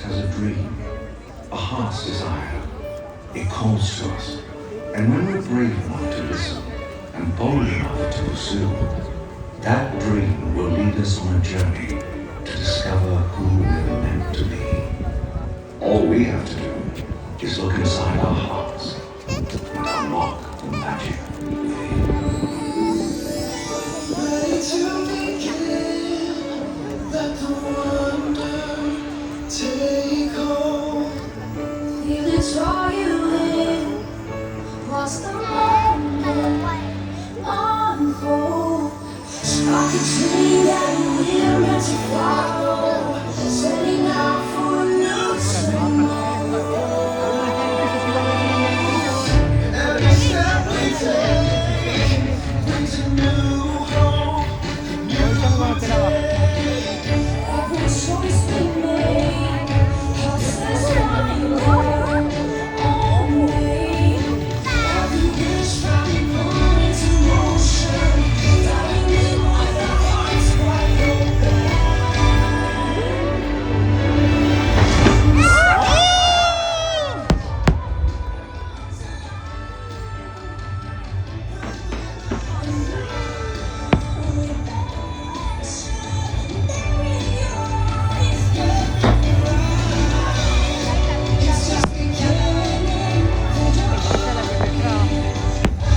has a dream, a heart's desire. It calls to us. And when we're brave enough to listen and bold enough to pursue, that dream will lead us on a journey to discover who we're meant to be. All we have to do is look inside our hearts and unlock the magic within. Ready to begin, let the wonder take hold. Feel it draw you in, watch the moment unfold. Spark a dream that we're meant to follow, setting out